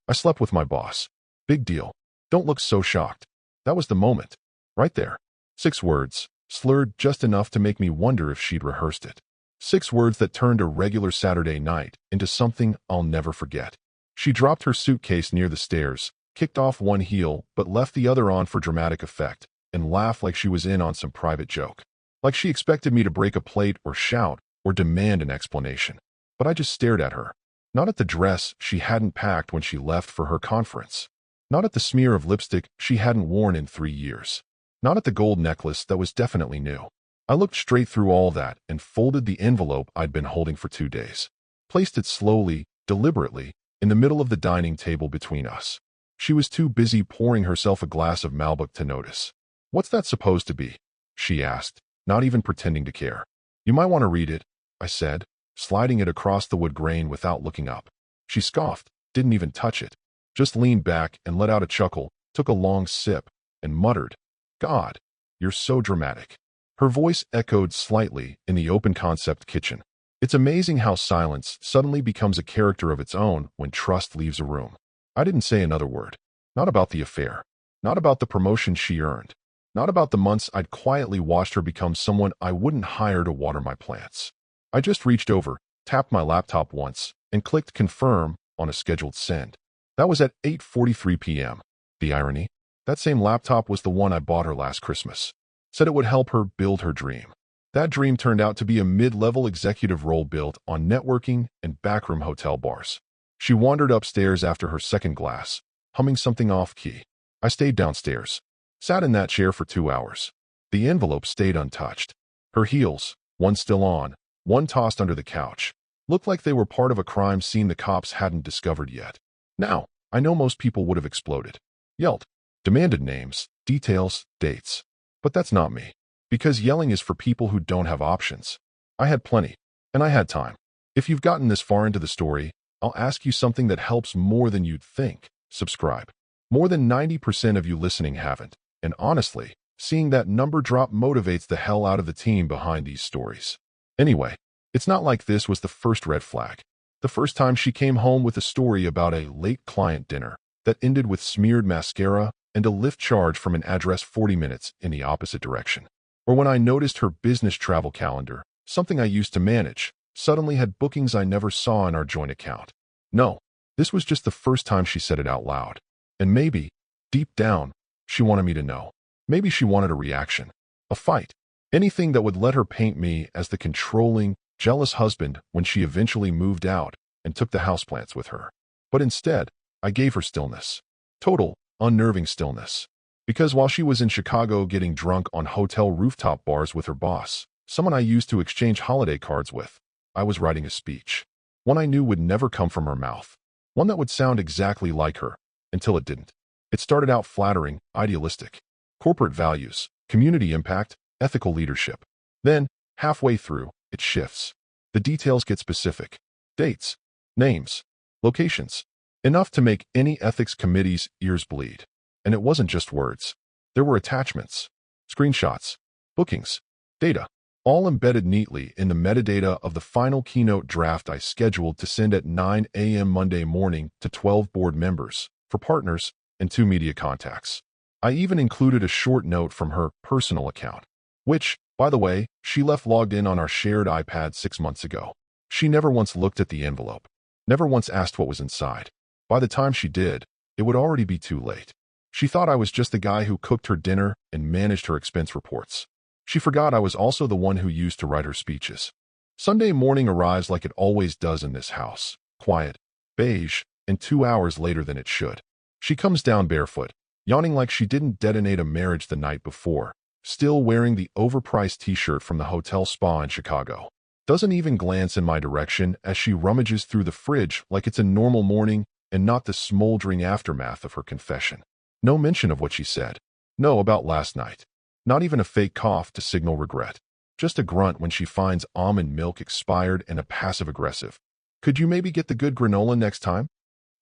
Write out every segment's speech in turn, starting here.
I slept with my boss. Big deal. Don't look so shocked. That was the moment. Right there. 6 words, slurred just enough to make me wonder if she'd rehearsed it. 6 words that turned a regular Saturday night into something I'll never forget. She dropped her suitcase near the stairs, kicked off one heel but left the other on for dramatic effect, and laughed like she was in on some private joke. Like she expected me to break a plate or shout or demand an explanation. But I just stared at her. Not at the dress she hadn't packed when she left for her conference. Not at the smear of lipstick she hadn't worn in 3 years. Not at the gold necklace that was definitely new. I looked straight through all that and folded the envelope I'd been holding for 2 days. Placed it slowly, deliberately, in the middle of the dining table between us. She was too busy pouring herself a glass of Malbec to notice. "What's that supposed to be?" she asked, not even pretending to care. "You might want to read it," I said, sliding it across the wood grain without looking up. She scoffed, didn't even touch it, just leaned back and let out a chuckle, took a long sip, and muttered, "God, you're so dramatic." Her voice echoed slightly in the open-concept kitchen. It's amazing how silence suddenly becomes a character of its own when trust leaves a room. I didn't say another word. Not about the affair. Not about the promotion she earned. Not about the months I'd quietly watched her become someone I wouldn't hire to water my plants. I just reached over, tapped my laptop once, and clicked confirm on a scheduled send. That was at 8:43 p.m. The irony? That same laptop was the one I bought her last Christmas. Said it would help her build her dream. That dream turned out to be a mid-level executive role built on networking and backroom hotel bars. She wandered upstairs after her second glass, humming something off-key. I stayed downstairs. Sat in that chair for 2 hours. The envelope stayed untouched. Her heels, one still on, one tossed under the couch, looked like they were part of a crime scene the cops hadn't discovered yet. Now, I know most people would have exploded. Yelled. Demanded names, details, dates. But that's not me. Because yelling is for people who don't have options. I had plenty. And I had time. If you've gotten this far into the story, I'll ask you something that helps more than you'd think. Subscribe. More than 90% of you listening haven't. And honestly, seeing that number drop motivates the hell out of the team behind these stories. Anyway, it's not like this was the first red flag. The first time she came home with a story about a late client dinner that ended with smeared mascara and a lift charge from an address 40 minutes in the opposite direction. Or when I noticed her business travel calendar, something I used to manage, suddenly had bookings I never saw in our joint account. No, this was just the first time she said it out loud. And maybe, deep down, she wanted me to know. Maybe she wanted a reaction. A fight. Anything that would let her paint me as the controlling, jealous husband when she eventually moved out and took the houseplants with her. But instead, I gave her stillness. Total, unnerving stillness. Because while she was in Chicago getting drunk on hotel rooftop bars with her boss, someone I used to exchange holiday cards with, I was writing a speech. One I knew would never come from her mouth. One that would sound exactly like her, until it didn't. It started out flattering, idealistic. Corporate values, community impact, ethical leadership. Then, halfway through, it shifts. The details get specific. Dates, names, locations. Enough to make any ethics committee's ears bleed. And it wasn't just words. There were attachments, screenshots, bookings, data, all embedded neatly in the metadata of the final keynote draft I scheduled to send at 9 a.m. Monday morning to 12 board members, for partners, and 2 media contacts. I even included a short note from her personal account, which, by the way, she left logged in on our shared iPad 6 months ago. She never once looked at the envelope, never once asked what was inside. By the time she did, it would already be too late. She thought I was just the guy who cooked her dinner and managed her expense reports. She forgot I was also the one who used to write her speeches. Sunday morning arrives like it always does in this house. Quiet, beige, and 2 hours later than it should. She comes down barefoot, yawning like she didn't detonate a marriage the night before, still wearing the overpriced t-shirt from the hotel spa in Chicago. Doesn't even glance in my direction as she rummages through the fridge like it's a normal morning and not the smoldering aftermath of her confession. No mention of what she said. No about last night. Not even a fake cough to signal regret. Just a grunt when she finds almond milk expired and a passive-aggressive. "Could you maybe get the good granola next time?"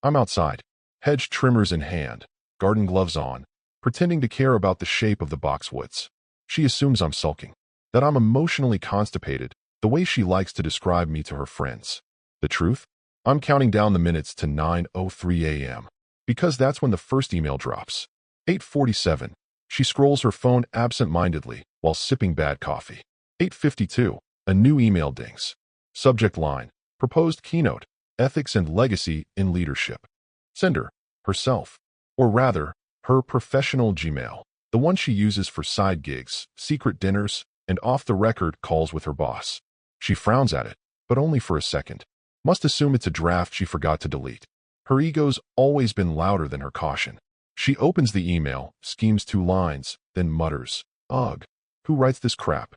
I'm outside, hedge trimmers in hand, garden gloves on, pretending to care about the shape of the boxwoods. She assumes I'm sulking, that I'm emotionally constipated, the way she likes to describe me to her friends. The truth? I'm counting down the minutes to 9:03 a.m. because that's when the first email drops. 8:47. She scrolls her phone absent-mindedly while sipping bad coffee. 8:52. A new email dings. Subject line: Proposed keynote, Ethics and Legacy in Leadership. Sender: herself. Or rather, her professional Gmail, the one she uses for side gigs, secret dinners, and off-the-record calls with her boss. She frowns at it, but only for a second. Must assume it's a draft she forgot to delete. Her ego's always been louder than her caution. She opens the email, schemes 2 lines, then mutters, "Ugh, who writes this crap?"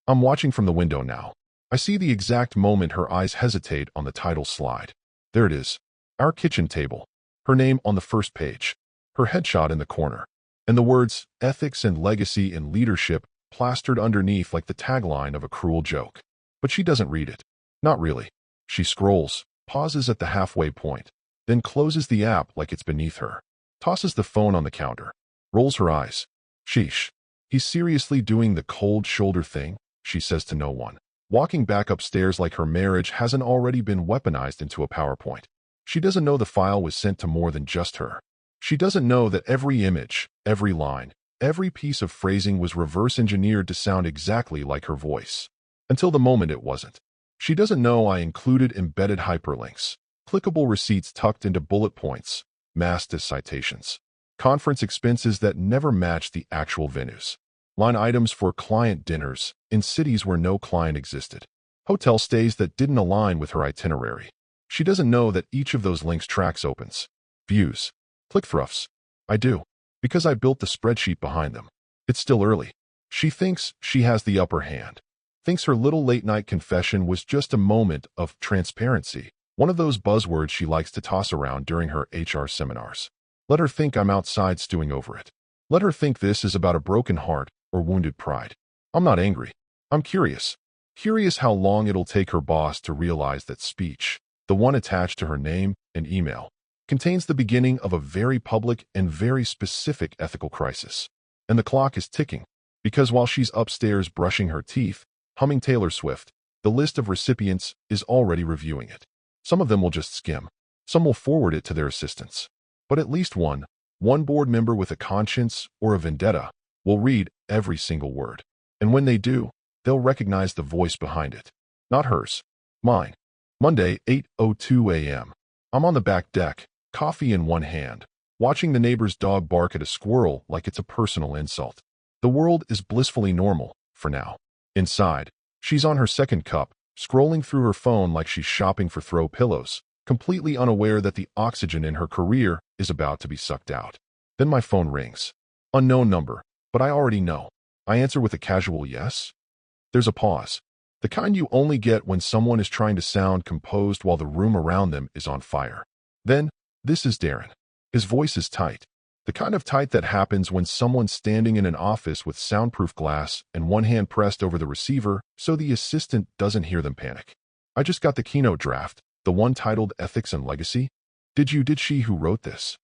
I'm watching from the window now. I see the exact moment her eyes hesitate on the title slide. There it is. Our kitchen table. Her name on the first page. Her headshot in the corner. And the words, Ethics and Legacy in Leadership, plastered underneath like the tagline of a cruel joke. But she doesn't read it. Not really. She scrolls, pauses at the halfway point, then closes the app like it's beneath her. Tosses the phone on the counter. Rolls her eyes. Sheesh. He's seriously doing the cold shoulder thing, she says to no one. Walking back upstairs like her marriage hasn't already been weaponized into a PowerPoint. She doesn't know the file was sent to more than just her. She doesn't know that every image, every line, every piece of phrasing was reverse engineered to sound exactly like her voice. Until the moment it wasn't. She doesn't know I included embedded hyperlinks, clickable receipts tucked into bullet points, masked as citations, conference expenses that never matched the actual venues, line items for client dinners in cities where no client existed, hotel stays that didn't align with her itinerary. She doesn't know that each of those links tracks opens, views, click-throughs. I do, because I built the spreadsheet behind them. It's still early. She thinks she has the upper hand. Thinks her little late-night confession was just a moment of transparency, one of those buzzwords she likes to toss around during her HR seminars. Let her think I'm outside stewing over it. Let her think this is about a broken heart or wounded pride. I'm not angry. I'm curious. Curious how long it'll take her boss to realize that speech, the one attached to her name and email, contains the beginning of a very public and very specific ethical crisis. And the clock is ticking, because while she's upstairs brushing her teeth, humming Taylor Swift, the list of recipients is already reviewing it. Some of them will just skim. Some will forward it to their assistants. But at least one board member with a conscience or a vendetta will read every single word. And when they do, they'll recognize the voice behind it. Not hers. Mine. Monday, 8:02 a.m. I'm on the back deck, coffee in one hand, watching the neighbor's dog bark at a squirrel like it's a personal insult. The world is blissfully normal, for now. Inside, she's on her second cup, scrolling through her phone like she's shopping for throw pillows, completely unaware that the oxygen in her career is about to be sucked out. Then my phone rings. Unknown number, but I already know. I answer with a casual yes. There's a pause. The kind you only get when someone is trying to sound composed while the room around them is on fire. Then, this is Darren. His voice is tight. The kind of tight that happens when someone's standing in an office with soundproof glass and one hand pressed over the receiver so the assistant doesn't hear them panic. I just got the keynote draft, the one titled Ethics and Legacy. Did she who wrote this?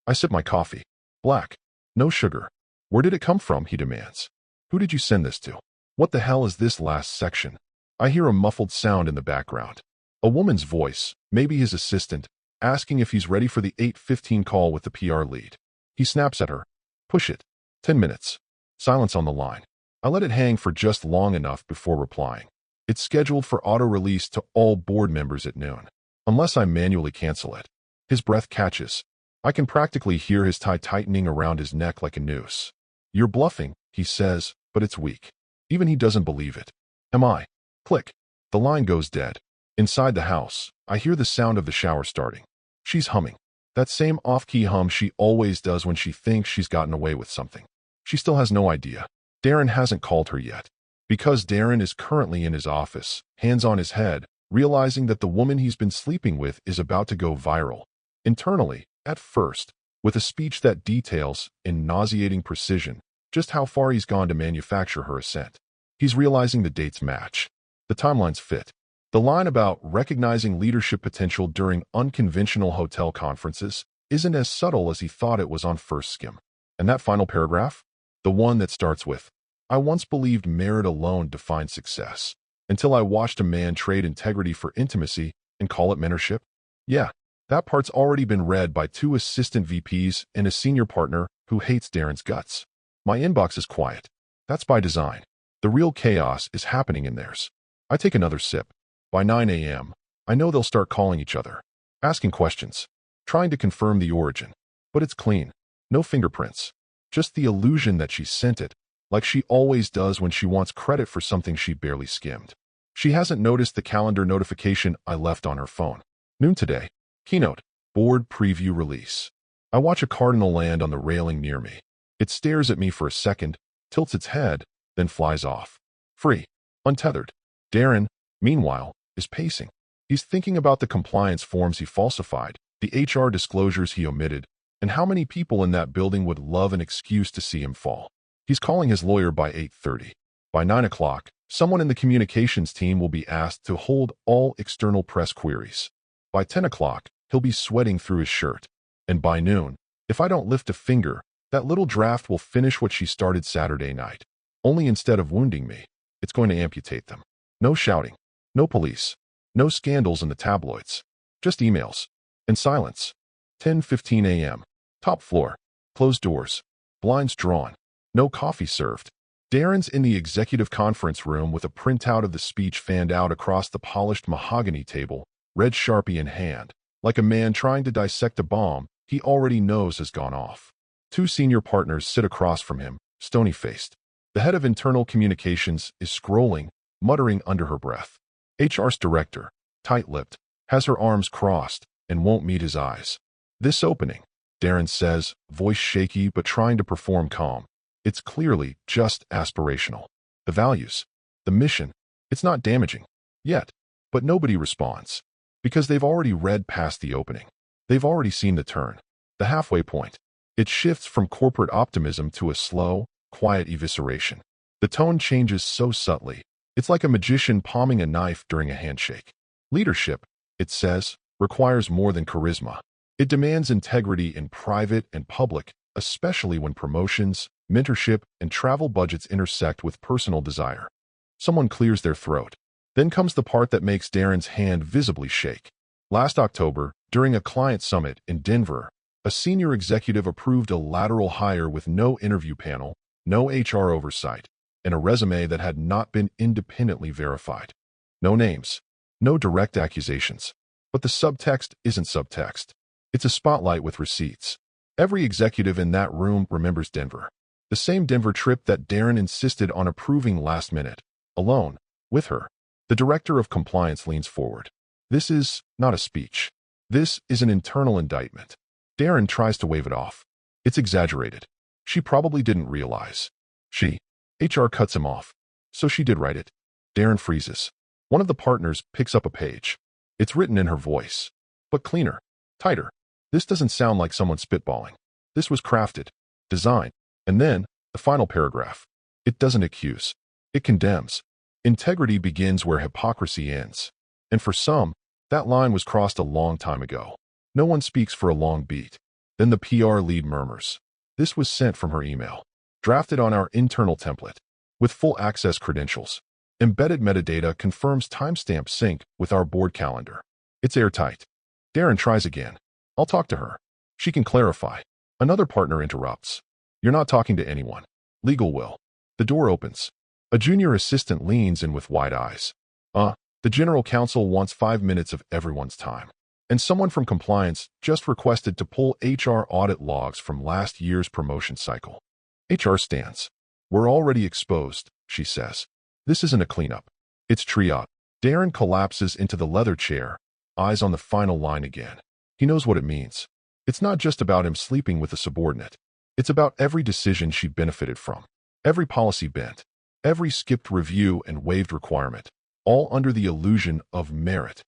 I sip my coffee. Black. No sugar. Where did it come from, he demands. Who did you send this to? What the hell is this last section? I hear a muffled sound in the background. A woman's voice, maybe his assistant, asking if he's ready for the 8:15 call with the PR lead. He snaps at her. Push it. 10 minutes. Silence on the line. I let it hang for just long enough before replying. It's scheduled for auto-release to all board members at noon. Unless I manually cancel it. His breath catches. I can practically hear his tie tightening around his neck like a noose. You're bluffing, he says, but it's weak. Even he doesn't believe it. Am I? Click. The line goes dead. Inside the house, I hear the sound of the shower starting. She's humming. That same off-key hum she always does when she thinks she's gotten away with something. She still has no idea. Darren hasn't called her yet. Because Darren is currently in his office, hands on his head, realizing that the woman he's been sleeping with is about to go viral. Internally, at first, with a speech that details, in nauseating precision, just how far he's gone to manufacture her assent. He's realizing the dates match. The timelines fit. The line about recognizing leadership potential during unconventional hotel conferences isn't as subtle as he thought it was on first skim. And that final paragraph? The one that starts with, I once believed merit alone defined success, until I watched a man trade integrity for intimacy and call it mentorship. Yeah, That part's already been read by 2 assistant VPs and a senior partner who hates Darren's guts. My inbox is quiet. That's by design. The real chaos is happening in theirs. I take another sip. By 9 a.m., I know they'll start calling each other, asking questions, trying to confirm the origin. But it's clean. No fingerprints. Just the illusion that she sent it, like she always does when she wants credit for something she barely skimmed. She hasn't noticed the calendar notification I left on her phone. Noon today. Keynote. Board preview release. I watch a cardinal land on the railing near me. It stares at me for a second, tilts its head, then flies off. Free. Untethered. Darren, meanwhile, is pacing. He's thinking about the compliance forms he falsified, the HR disclosures he omitted, and how many people in that building would love an excuse to see him fall. He's calling his lawyer by 8:30. By 9 o'clock, someone in the communications team will be asked to hold all external press queries. By 10 o'clock, he'll be sweating through his shirt. And by noon, if I don't lift a finger, that little draft will finish what she started Saturday night. Only instead of wounding me, it's going to amputate them. No shouting, no police, no scandals in the tabloids. Just emails. And silence. 10:15 a.m. Top floor. Closed doors. Blinds drawn. No coffee served. Darren's in the executive conference room with a printout of the speech fanned out across the polished mahogany table, red Sharpie in hand, like a man trying to dissect a bomb he already knows has gone off. 2 senior partners sit across from him, stony-faced. The head of internal communications is scrolling, muttering under her breath. HR's director, tight-lipped, has her arms crossed and won't meet his eyes. This opening, Darren says, voice shaky but trying to perform calm. It's clearly just aspirational. The values, the mission, it's not damaging. Yet. But nobody responds. Because they've already read past the opening. They've already seen the turn. The halfway point. It shifts from corporate optimism to a slow, quiet evisceration. The tone changes so subtly. It's like a magician palming a knife during a handshake. Leadership, it says, requires more than charisma. It demands integrity in private and public, especially when promotions, mentorship, and travel budgets intersect with personal desire. Someone clears their throat. Then comes the part that makes Darren's hand visibly shake. Last October, during a client summit in Denver, a senior executive approved a lateral hire with no interview panel, no HR oversight, and a resume that had not been independently verified. No names, no direct accusations. But the subtext isn't subtext. It's a spotlight with receipts. Every executive in that room remembers Denver. The same Denver trip that Darren insisted on approving last minute. Alone, with her. The director of compliance leans forward. This is not a speech. This is an internal indictment. Darren tries to wave it off. It's exaggerated. She probably didn't realize. HR cuts him off. So she did write it. Darren freezes. One of the partners picks up a page. It's written in her voice. But cleaner. Tighter. This doesn't sound like someone spitballing. This was crafted. Designed. And then, the final paragraph. It doesn't accuse. It condemns. Integrity begins where hypocrisy ends. And for some, that line was crossed a long time ago. No one speaks for a long beat. Then the PR lead murmurs. This was sent from her email. Drafted on our internal template. With full access credentials. Embedded metadata confirms timestamp sync with our board calendar. It's airtight. Darren tries again. I'll talk to her. She can clarify. Another partner interrupts. You're not talking to anyone. Legal will. The door opens. A junior assistant leans in with wide eyes. The general counsel wants 5 minutes of everyone's time. And someone from compliance just requested to pull HR audit logs from last year's promotion cycle. HR stands. We're already exposed, she says. This isn't a cleanup. It's triage. Darren collapses into the leather chair, eyes on the final line again. He knows what it means. It's not just about him sleeping with a subordinate. It's about every decision she benefited from. Every policy bent. Every skipped review and waived requirement. All under the illusion of merit.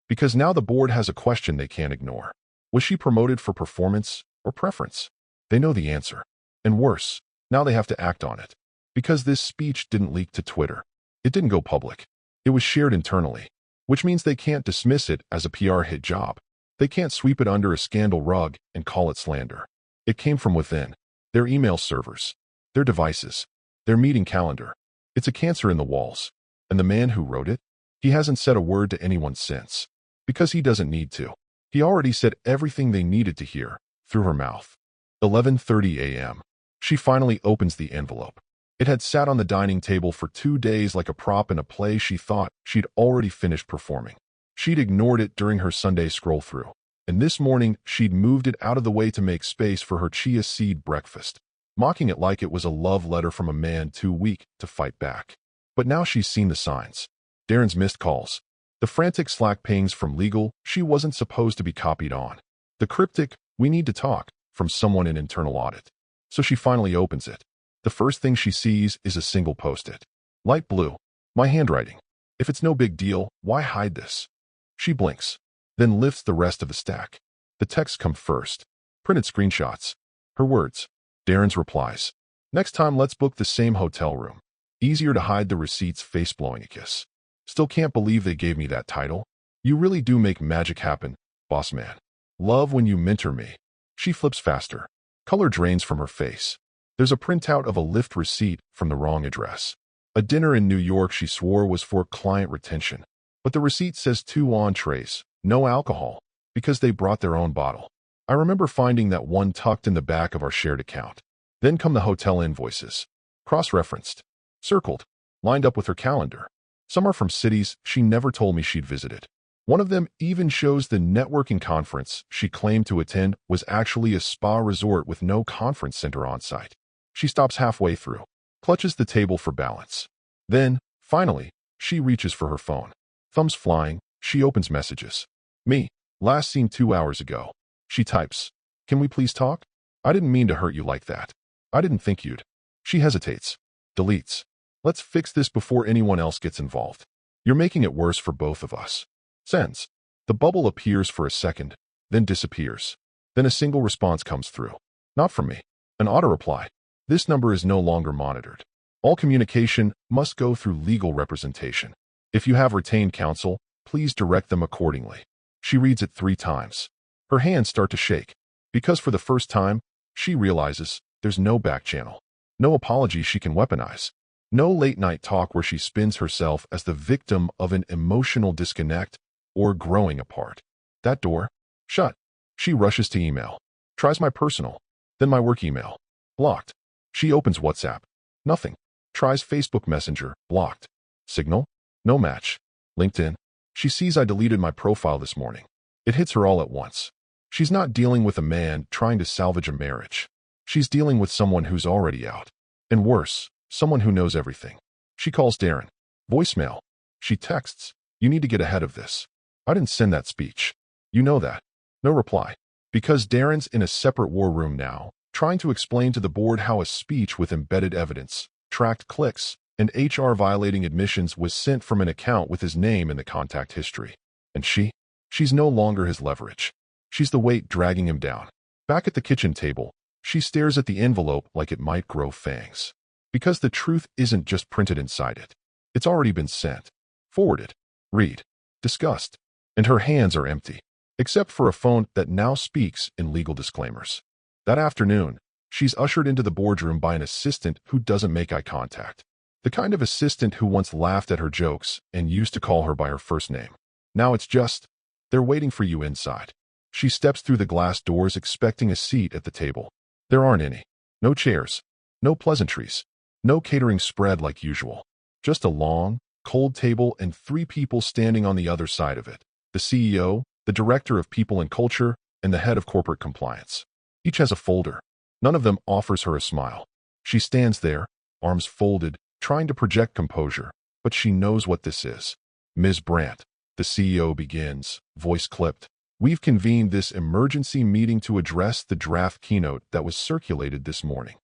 Because now the board has a question they can't ignore. Was she promoted for performance or preference? They know the answer. And worse, now they have to act on it. Because this speech didn't leak to Twitter. It didn't go public. It was shared internally. Which means they can't dismiss it as a PR hit job. They can't sweep it under a scandal rug and call it slander. It came from within. Their email servers. Their devices. Their meeting calendar. It's a cancer in the walls. And the man who wrote it? He hasn't said a word to anyone since. Because he doesn't need to. He already said everything they needed to hear, through her mouth. 11:30 a.m. She finally opens the envelope. It had sat on the dining table for 2 days like a prop in a play she thought she'd already finished performing. She'd ignored it during her Sunday scroll-through, and this morning she'd moved it out of the way to make space for her chia seed breakfast, mocking it like it was a love letter from a man too weak to fight back. But now she's seen the signs. Darren's missed calls. The frantic Slack pings from legal she wasn't supposed to be copied on. The cryptic, "We need to talk," from someone in internal audit. So she finally opens it. The first thing she sees is a single post-it. Light blue. My handwriting. If it's no big deal, why hide this? She blinks, then lifts the rest of the stack. The texts come first. Printed screenshots. Her words. Darren's replies. Next time let's book the same hotel room. Easier to hide the receipts face blowing a kiss. Still can't believe they gave me that title. You really do make magic happen, boss man. Love when you mentor me. She flips faster. Color drains from her face. There's a printout of a Lyft receipt from the wrong address. A dinner in New York she swore was for client retention. But the receipt says 2 entrees, no alcohol, because they brought their own bottle. I remember finding that one tucked in the back of our shared account. Then come the hotel invoices. Cross-referenced. Circled. Lined up with her calendar. Some are from cities she never told me she'd visited. One of them even shows the networking conference she claimed to attend was actually a spa resort with no conference center on site. She stops halfway through, clutches the table for balance. Then, finally, she reaches for her phone. Thumbs flying, she opens messages. Me, last seen 2 hours ago. She types, "Can we please talk? I didn't mean to hurt you like that. I didn't think you'd." She hesitates. Deletes. "Let's fix this before anyone else gets involved. You're making it worse for both of us." Sends. The bubble appears for a second, then disappears. Then a single response comes through. Not from me. An auto reply. This number is no longer monitored. All communication must go through legal representation. If you have retained counsel, please direct them accordingly. She reads it 3 times. Her hands start to shake, because for the first time, she realizes there's no back channel. No apology she can weaponize. No late-night talk where she spins herself as the victim of an emotional disconnect or growing apart. That door? Shut. She rushes to email. Tries my personal. Then my work email. Blocked. She opens WhatsApp. Nothing. Tries Facebook Messenger. Blocked. Signal? No match. LinkedIn? She sees I deleted my profile this morning. It hits her all at once. She's not dealing with a man trying to salvage a marriage. She's dealing with someone who's already out. And worse, someone who knows everything. She calls Darren. Voicemail. She texts, "You need to get ahead of this. I didn't send that speech. You know that." No reply. Because Darren's in a separate war room now, trying to explain to the board how a speech with embedded evidence, tracked clicks, and HR-violating admissions was sent from an account with his name in the contact history. And she's no longer his leverage. She's the weight dragging him down. Back at the kitchen table, she stares at the envelope like it might grow fangs. Because the truth isn't just printed inside it. It's already been sent, forwarded, read, discussed, and her hands are empty, except for a phone that now speaks in legal disclaimers. That afternoon, she's ushered into the boardroom by an assistant who doesn't make eye contact. The kind of assistant who once laughed at her jokes and used to call her by her first name. Now it's just, "They're waiting for you inside." She steps through the glass doors expecting a seat at the table. There aren't any. No chairs. No pleasantries. No catering spread like usual. Just a long, cold table and 3 people standing on the other side of it. The CEO, the Director of People and Culture, and the Head of Corporate Compliance. Each has a folder. None of them offers her a smile. She stands there, arms folded, trying to project composure, but she knows what this is. "Ms. Brandt," the CEO begins, voice clipped. "We've convened this emergency meeting to address the draft keynote that was circulated this morning."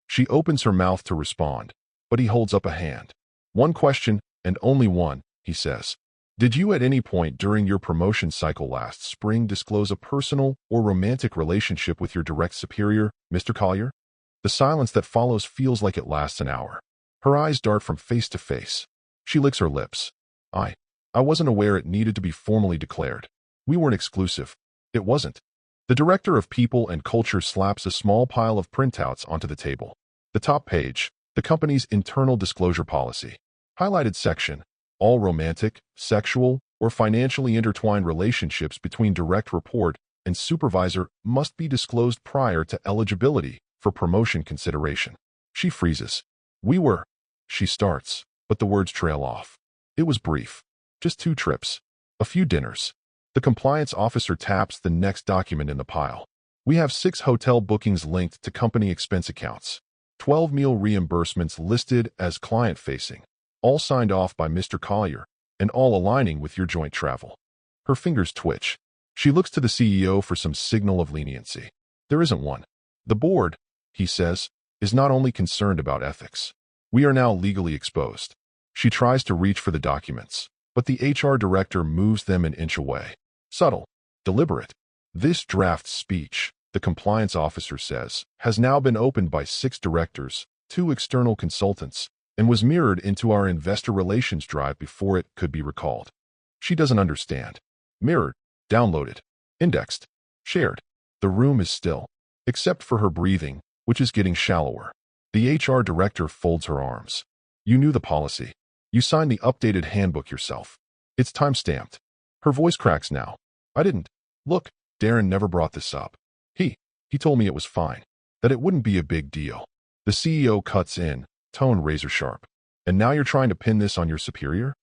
She opens her mouth to respond, but he holds up a hand. "One question, and only one," he says. "Did you at any point during your promotion cycle last spring disclose a personal or romantic relationship with your direct superior, Mr. Collier?" The silence that follows feels like it lasts an hour. Her eyes dart from face to face. She licks her lips. I wasn't aware it needed to be formally declared. We weren't exclusive. It wasn't." The Director of People and Culture slaps a small pile of printouts onto the table. The top page, the company's internal disclosure policy. Highlighted section, all romantic, sexual, or financially intertwined relationships between direct report and supervisor must be disclosed prior to eligibility for promotion consideration. She freezes. We were. She starts, but the words trail off. It was brief. Just 2 trips. A few dinners. The compliance officer taps the next document in the pile. We have 6 hotel bookings linked to company expense accounts. 12 meal reimbursements listed as client-facing. All signed off by Mr. Collier, and all aligning with your joint travel. Her fingers twitch. She looks to the CEO for some signal of leniency. There isn't one. The board, he says, is not only concerned about ethics. We are now legally exposed. She tries to reach for the documents, but the HR director moves them an inch away. Subtle, deliberate. This draft speech, the compliance officer says, has now been opened by 6 directors, 2 external consultants, and was mirrored into our investor relations drive before it could be recalled. She doesn't understand. Mirrored, downloaded, indexed, shared. The room is still, except for her breathing, which is getting shallower. The HR director folds her arms. You knew the policy. You signed the updated handbook yourself. It's time-stamped. Her voice cracks now. I didn't. Look, Darren never brought this up. He told me it was fine, that it wouldn't be a big deal. The CEO cuts in, tone razor-sharp. And now you're trying to pin this on your superior?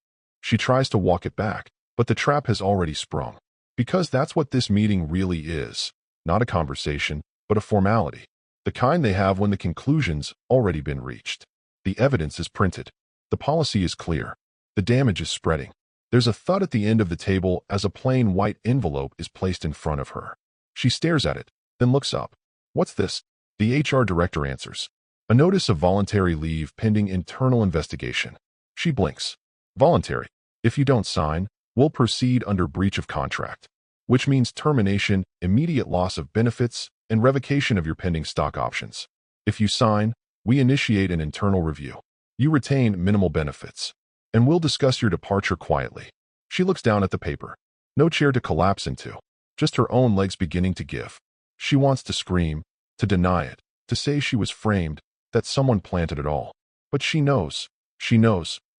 She tries to walk it back, but the trap has already sprung. Because that's what this meeting really is. Not a conversation, but a formality. The kind they have when the conclusion's already been reached. The evidence is printed. The policy is clear. The damage is spreading. There's a thud at the end of the table as a plain white envelope is placed in front of her. She stares at it, then looks up. What's this? The HR director answers. A notice of voluntary leave pending internal investigation. She blinks. Voluntary. If you don't sign, we'll proceed under breach of contract, which means termination, immediate loss of benefits, and revocation of your pending stock options. If you sign, we initiate an internal review. You retain minimal benefits, and we'll discuss your departure quietly. She looks down at the paper. No chair to collapse into, just her own legs beginning to give. She wants to scream, to deny it, to say she was framed, that someone planted it all. But she knows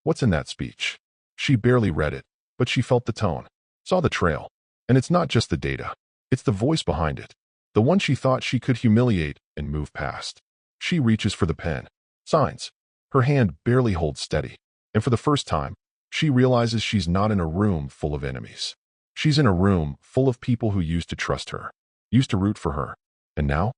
what's in that speech. She barely read it, but she felt the tone, saw the trail. And it's not just the data. It's the voice behind it. The one she thought she could humiliate and move past. She reaches for the pen. Signs. Her hand barely holds steady. And for the first time, she realizes she's not in a room full of enemies. She's in a room full of people who used to trust her, used to root for her. And now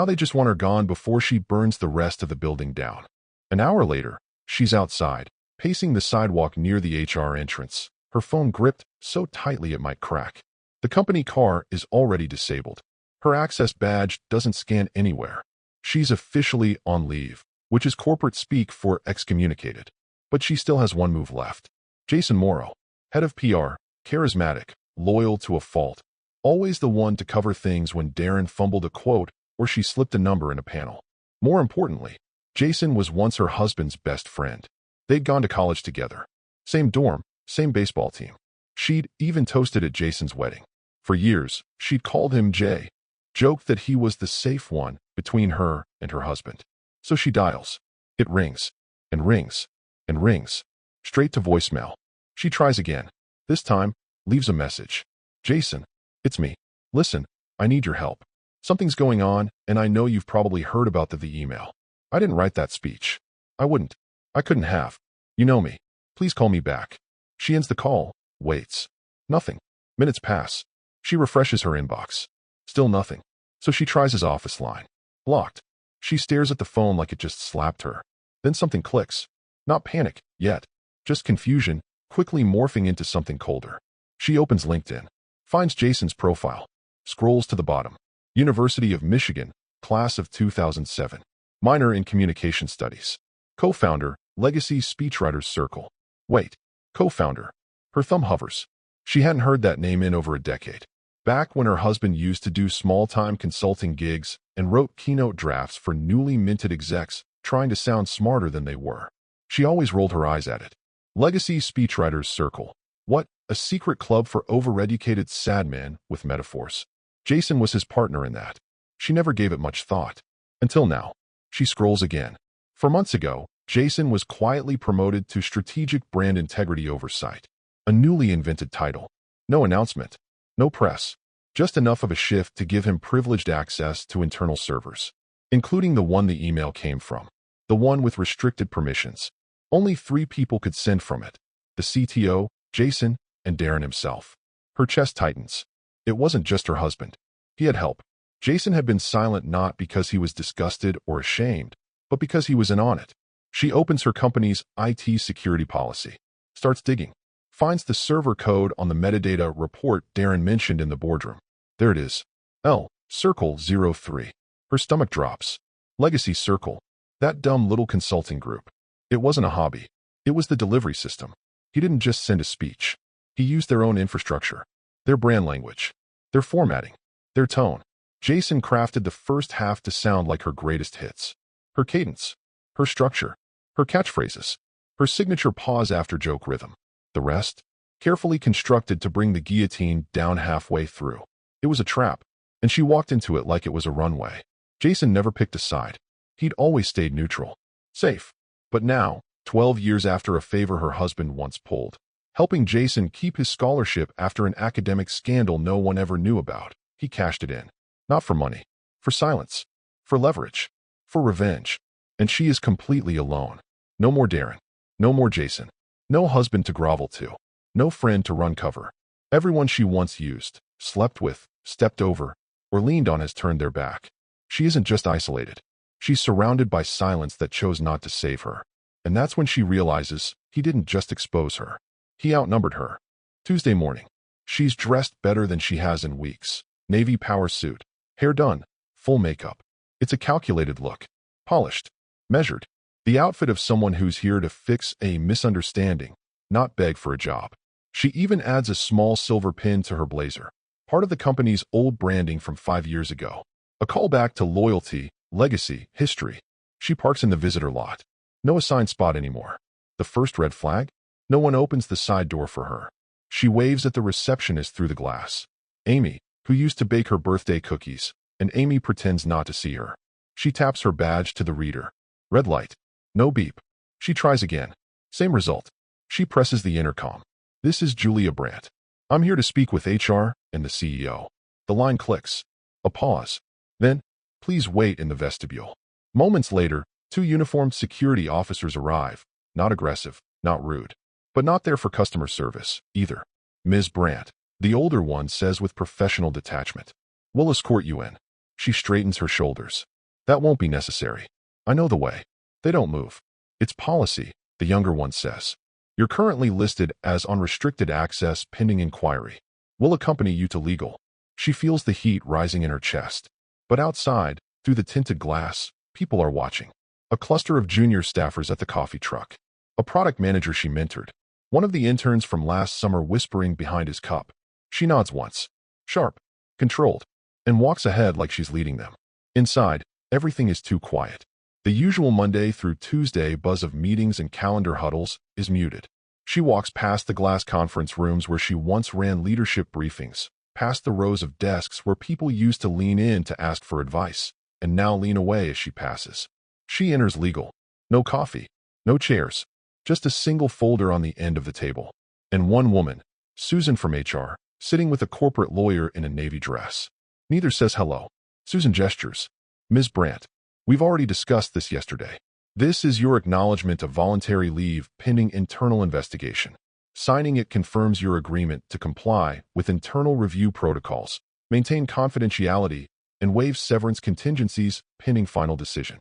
they just want her gone before she burns the rest of the building down. An hour later, she's outside, pacing the sidewalk near the HR entrance, her phone gripped so tightly it might crack. The company car is already disabled. Her access badge doesn't scan anywhere. She's officially on leave, which is corporate speak for excommunicated. But she still has one move left. Jason Morrow, head of PR, charismatic, loyal to a fault. Always the one to cover things when Darren fumbled a quote or she slipped a number in a panel. More importantly, Jason was once her husband's best friend. They'd gone to college together. Same dorm, same baseball team. She'd even toasted at Jason's wedding. For years, she'd called him Jay, joked that he was the safe one between her and her husband. So she dials. It rings, and rings, and rings. Straight to voicemail. She tries again. This time, leaves a message. Jason, it's me. Listen, I need your help. Something's going on, and I know you've probably heard about the email. I didn't write that speech. I wouldn't. I couldn't have. You know me. Please call me back. She ends the call, waits. Nothing. Minutes pass. She refreshes her inbox. Still nothing. So she tries his office line. Blocked. She stares at the phone like it just slapped her. Then something clicks. Not panic, yet. Just confusion, quickly morphing into something colder. She opens LinkedIn. Finds Jason's profile. Scrolls to the bottom. University of Michigan, class of 2007. Minor in Communication Studies. Co-founder, Legacy Speechwriters Circle. Wait. Co-founder. Her thumb hovers. She hadn't heard that name in over a decade. Back when her husband used to do small-time consulting gigs and wrote keynote drafts for newly minted execs trying to sound smarter than they were. She always rolled her eyes at it. Legacy Speechwriters Circle. What? A secret club for overeducated sad men with metaphors. Jason was his partner in that. She never gave it much thought. Until now. She scrolls again. 4 months ago, Jason was quietly promoted to strategic brand integrity oversight. A newly invented title. No announcement. No press. Just enough of a shift to give him privileged access to internal servers, including the one the email came from. The one with restricted permissions. Only 3 people could send from it. The CTO, Jason, and Darren himself. Her chest tightens. It wasn't just her husband. He had help. Jason had been silent not because he was disgusted or ashamed, but because he was in on it. She opens her company's IT security policy, starts digging, finds the server code on the metadata report Darren mentioned in the boardroom. There it is. Circle 03. Her stomach drops. Legacy Circle. That dumb little consulting group. It wasn't a hobby. It was the delivery system. He didn't just send a speech. He used their own infrastructure, their brand language, their formatting, their tone. Jason crafted the first half to sound like her greatest hits. Her cadence, her structure, her catchphrases, her signature pause after joke rhythm. The rest, carefully constructed to bring the guillotine down halfway through. It was a trap, and she walked into it like it was a runway. Jason never picked a side. He'd always stayed neutral, safe. But now, 12 years after a favor her husband once pulled, helping Jason keep his scholarship after an academic scandal no one ever knew about, he cashed it in. Not for money, for silence, for leverage, for revenge. And she is completely alone. No more Darren. No more Jason. No husband to grovel to. No friend to run cover. Everyone she once used, slept with, stepped over, or leaned on has turned their back. She isn't just isolated. She's surrounded by silence that chose not to save her. And that's when she realizes he didn't just expose her. He outnumbered her. Tuesday morning. She's dressed better than she has in weeks. Navy power suit. Hair done. Full makeup. It's a calculated look. Polished. Measured. The outfit of someone who's here to fix a misunderstanding, not beg for a job. She even adds a small silver pin to her blazer. Part of the company's old branding from 5 years ago. A callback to loyalty, legacy, history. She parks in the visitor lot. No assigned spot anymore. The first red flag? No one opens the side door for her. She waves at the receptionist through the glass. Amy, who used to bake her birthday cookies, and Amy pretends not to see her. She taps her badge to the reader. Red light. No beep. She tries again. Same result. She presses the intercom. This is Julia Brandt. I'm here to speak with HR and the CEO. The line clicks. A pause. Then, please wait in the vestibule. Moments later, 2 uniformed security officers arrive. Not aggressive, not rude, but not there for customer service, either. Ms. Brandt, the older one says with professional detachment. We'll escort you in. She straightens her shoulders. That won't be necessary. I know the way. They don't move. It's policy, the younger one says. You're currently listed as on restricted access pending inquiry. We'll accompany you to legal. She feels the heat rising in her chest. But outside, through the tinted glass, people are watching. A cluster of junior staffers at the coffee truck. A product manager she mentored. One of the interns from last summer whispering behind his cup. She nods once. Sharp. Controlled. And walks ahead like she's leading them. Inside, everything is too quiet. The usual Monday through Tuesday buzz of meetings and calendar huddles is muted. She walks past the glass conference rooms where she once ran leadership briefings, past the rows of desks where people used to lean in to ask for advice, and now lean away as she passes. She enters legal. No coffee. No chairs. Just a single folder on the end of the table. And one woman, Susan from HR, sitting with a corporate lawyer in a navy dress. Neither says hello. Susan gestures. Ms. Brandt. We've already discussed this yesterday. This is your acknowledgement of voluntary leave pending internal investigation. Signing it confirms your agreement to comply with internal review protocols, maintain confidentiality, and waive severance contingencies pending final decision.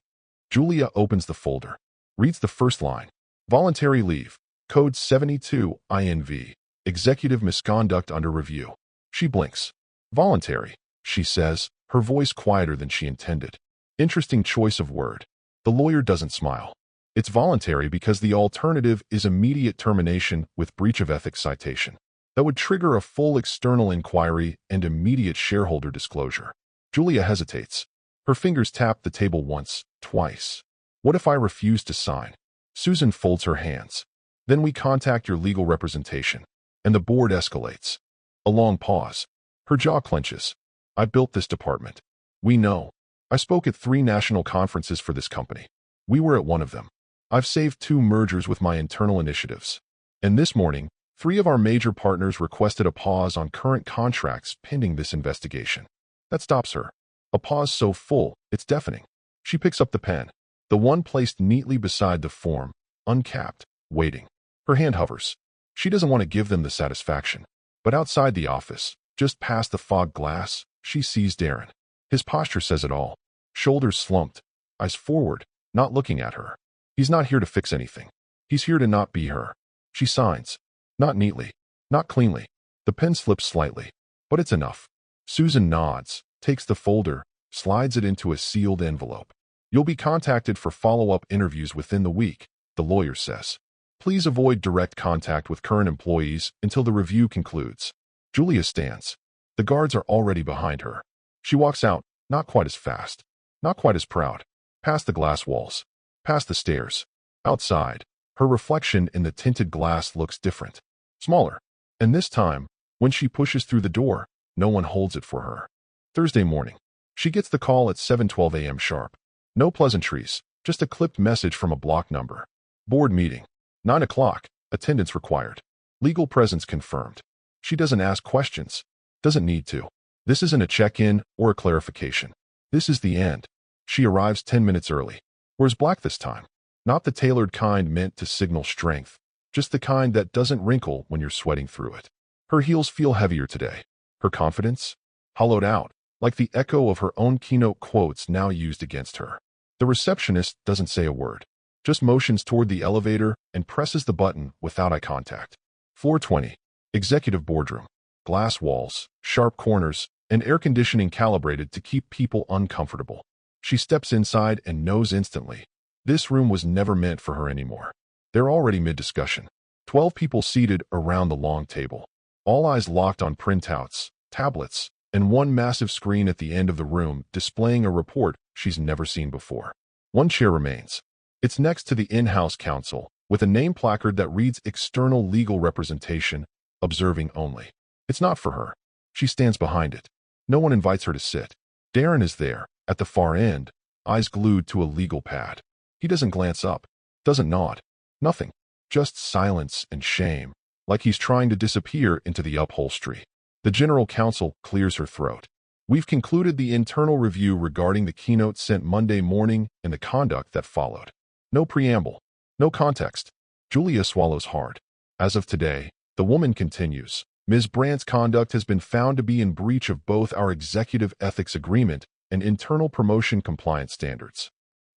Julia opens the folder, reads the first line. Voluntary leave, code 72 INV, executive misconduct under review. She blinks. Voluntary, she says, her voice quieter than she intended. Interesting choice of word. The lawyer doesn't smile. It's voluntary because the alternative is immediate termination with breach of ethics citation. That would trigger a full external inquiry and immediate shareholder disclosure. Julia hesitates. Her fingers tap the table once, twice. What if I refuse to sign? Susan folds her hands. Then we contact your legal representation. And the board escalates. A long pause. Her jaw clenches. I built this department. We know. I spoke at 3 national conferences for this company. We were at one of them. I've saved 2 mergers with my internal initiatives. And this morning, 3 of our major partners requested a pause on current contracts pending this investigation. That stops her. A pause so full, it's deafening. She picks up the pen, the one placed neatly beside the form, uncapped, waiting. Her hand hovers. She doesn't want to give them the satisfaction. But outside the office, just past the fog glass, she sees Darren. His posture says it all. Shoulders slumped, eyes forward, not looking at her. He's not here to fix anything. He's here to not be her. She signs. Not neatly, not cleanly. The pen slips slightly, but it's enough. Susan nods, takes the folder, slides it into a sealed envelope. You'll be contacted for follow-up interviews within the week, the lawyer says. Please avoid direct contact with current employees until the review concludes. Julia stands. The guards are already behind her. She walks out, not quite as fast, not quite as proud, past the glass walls, past the stairs. Outside, her reflection in the tinted glass looks different, smaller. And this time, when she pushes through the door, no one holds it for her. Thursday morning. She gets the call at 7:12 a.m. sharp. No pleasantries, just a clipped message from a block number. Board meeting. 9 o'clock, attendance required. Legal presence confirmed. She doesn't ask questions. Doesn't need to. This isn't a check-in or a clarification. This is the end. She arrives 10 minutes early. Wears black this time. Not the tailored kind meant to signal strength. Just the kind that doesn't wrinkle when you're sweating through it. Her heels feel heavier today. Her confidence? Hollowed out, like the echo of her own keynote quotes now used against her. The receptionist doesn't say a word. Just motions toward the elevator and presses the button without eye contact. Floor 20. Executive boardroom. Glass walls, sharp corners, and air conditioning calibrated to keep people uncomfortable. She steps inside and knows instantly. This room was never meant for her anymore. They're already mid-discussion. 12 people seated around the long table. All eyes locked on printouts, tablets, and one massive screen at the end of the room displaying a report she's never seen before. One chair remains. It's next to the in-house counsel, with a name placard that reads External Legal Representation, Observing Only. It's not for her. She stands behind it. No one invites her to sit. Darren is there, at the far end, eyes glued to a legal pad. He doesn't glance up, doesn't nod. Nothing. Just silence and shame, like he's trying to disappear into the upholstery. The general counsel clears her throat. We've concluded the internal review regarding the keynote sent Monday morning and the conduct that followed. No preamble. No context. Julia swallows hard. As of today, the woman continues. Ms. Brandt's conduct has been found to be in breach of both our executive ethics agreement and internal promotion compliance standards.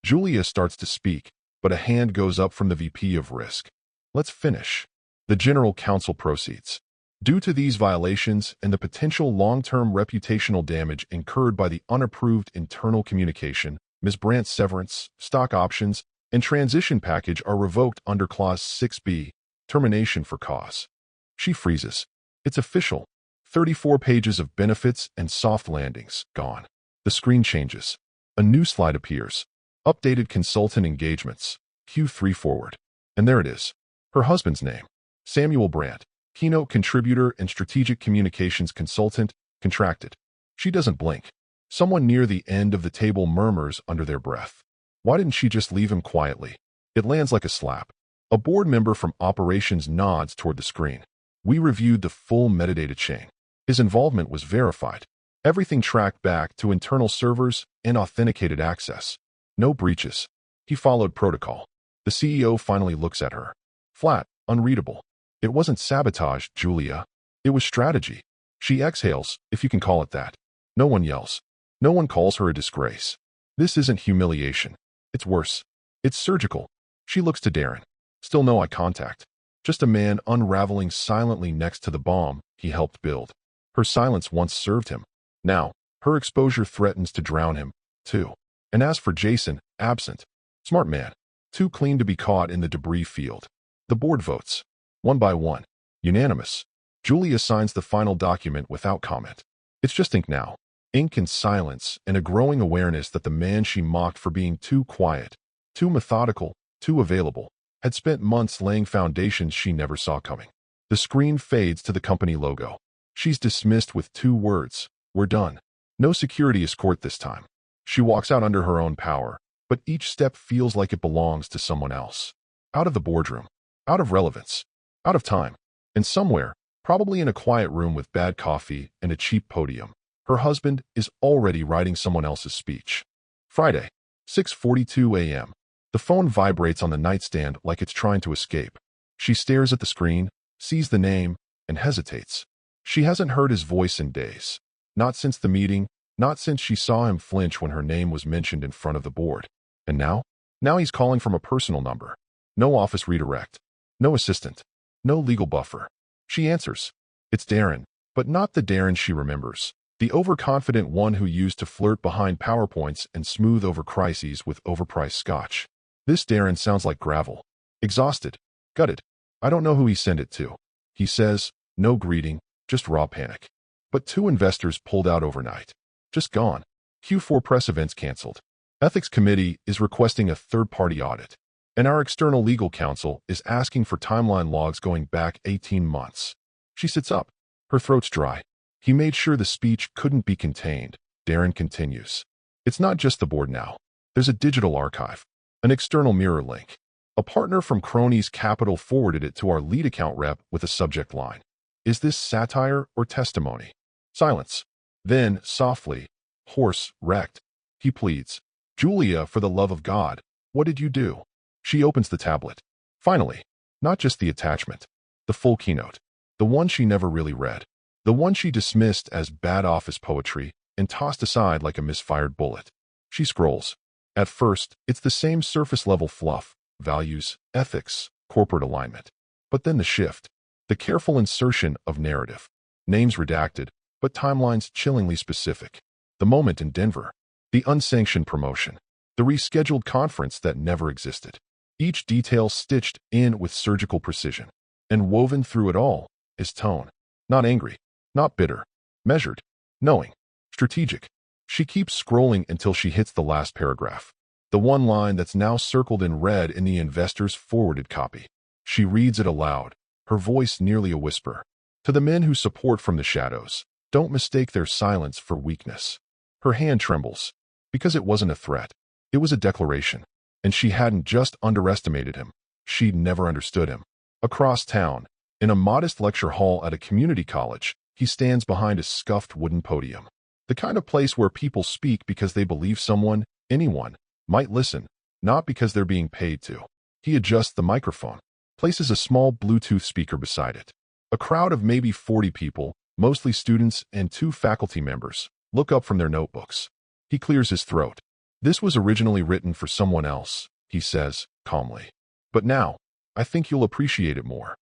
Julia starts to speak, but a hand goes up from the VP of Risk. Let's finish. The general counsel proceeds. Due to these violations and the potential long-term reputational damage incurred by the unapproved internal communication, Ms. Brandt's severance, stock options, and transition package are revoked under Clause 6B, termination for cause. She freezes. It's official. 34 pages of benefits and soft landings, gone. The screen changes. A new slide appears. Updated consultant engagements. Q3 forward. And there it is. Her husband's name. Samuel Brandt. Keynote contributor and strategic communications consultant, contracted. She doesn't blink. Someone near the end of the table murmurs under their breath. Why didn't she just leave him quietly? It lands like a slap. A board member from operations nods toward the screen. We reviewed the full metadata chain. His involvement was verified. Everything tracked back to internal servers and authenticated access. No breaches. He followed protocol. The CEO finally looks at her. Flat, unreadable. It wasn't sabotage, Julia. It was strategy. She exhales, if you can call it that. No one yells. No one calls her a disgrace. This isn't humiliation. It's worse. It's surgical. She looks to Darren. Still no eye contact. Just a man unraveling silently next to the bomb he helped build. Her silence once served him. Now, her exposure threatens to drown him, too. And as for Jason, absent. Smart man. Too clean to be caught in the debris field. The board votes. One by one. Unanimous. Julia signs the final document without comment. It's just ink now. Ink and silence and a growing awareness that the man she mocked for being too quiet, too methodical, too available, had spent months laying foundations she never saw coming. The screen fades to the company logo. She's dismissed with 2 words. We're done. No security escort this time. She walks out under her own power, but each step feels like it belongs to someone else. Out of the boardroom. Out of relevance. Out of time. And somewhere, probably in a quiet room with bad coffee and a cheap podium, her husband is already writing someone else's speech. Friday, 6:42 a.m. The phone vibrates on the nightstand like it's trying to escape. She stares at the screen, sees the name, and hesitates. She hasn't heard his voice in days. Not since the meeting, not since she saw him flinch when her name was mentioned in front of the board. And now? Now he's calling from a personal number. No office redirect. No assistant. No legal buffer. She answers. It's Darren, but not the Darren she remembers. The overconfident one who used to flirt behind PowerPoints and smooth over crises with overpriced scotch. This Darren sounds like gravel. Exhausted. Gutted. I don't know who he sent it to. He says, no greeting, just raw panic. But 2 investors pulled out overnight. Just gone. Q4 press events canceled. Ethics Committee is requesting a third-party audit. And our external legal counsel is asking for timeline logs going back 18 months. She sits up. Her throat's dry. He made sure the speech couldn't be contained. Darren continues. It's not just the board now. There's a digital archive. An external mirror link. A partner from Cronies Capital forwarded it to our lead account rep with a subject line. Is this satire or testimony? Silence. Then, softly, hoarse, wrecked, he pleads. Julia, for the love of God, what did you do? She opens the tablet. Finally, not just the attachment. The full keynote. The one she never really read. The one she dismissed as bad office poetry and tossed aside like a misfired bullet. She scrolls. At first, it's the same surface-level fluff, values, ethics, corporate alignment. But then the shift. The careful insertion of narrative. Names redacted, but timelines chillingly specific. The moment in Denver. The unsanctioned promotion. The rescheduled conference that never existed. Each detail stitched in with surgical precision. And woven through it all is tone. Not angry. Not bitter. Measured. Knowing. Strategic. She keeps scrolling until she hits the last paragraph. The one line that's now circled in red in the investor's forwarded copy. She reads it aloud, her voice nearly a whisper. To the men who support from the shadows, don't mistake their silence for weakness. Her hand trembles. Because it wasn't a threat. It was a declaration. And she hadn't just underestimated him. She'd never understood him. Across town, in a modest lecture hall at a community college, he stands behind a scuffed wooden podium. The kind of place where people speak because they believe someone, anyone, might listen, not because they're being paid to. He adjusts the microphone, places a small Bluetooth speaker beside it. A crowd of maybe 40 people, mostly students and 2 faculty members, look up from their notebooks. He clears his throat. This was originally written for someone else, he says, calmly. But now, I think you'll appreciate it more.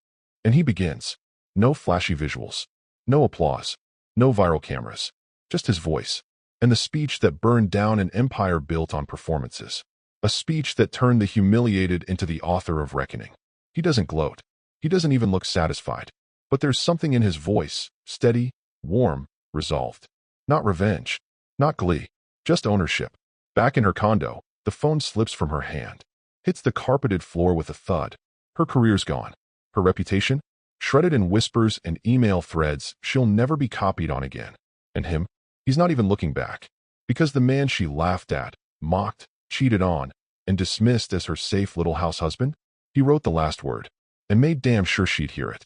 And he begins. No flashy visuals. No applause. No viral cameras. Just his voice. And the speech that burned down an empire built on performances. A speech that turned the humiliated into the author of reckoning. He doesn't gloat. He doesn't even look satisfied. But there's something in his voice, steady, warm, resolved. Not revenge. Not glee. Just ownership. Back in her condo, the phone slips from her hand. Hits the carpeted floor with a thud. Her career's gone. Her reputation? Shredded in whispers and email threads she'll never be copied on again. And him? He's not even looking back. Because the man she laughed at, mocked, cheated on, and dismissed as her safe little house husband? He wrote the last word. And made damn sure she'd hear it.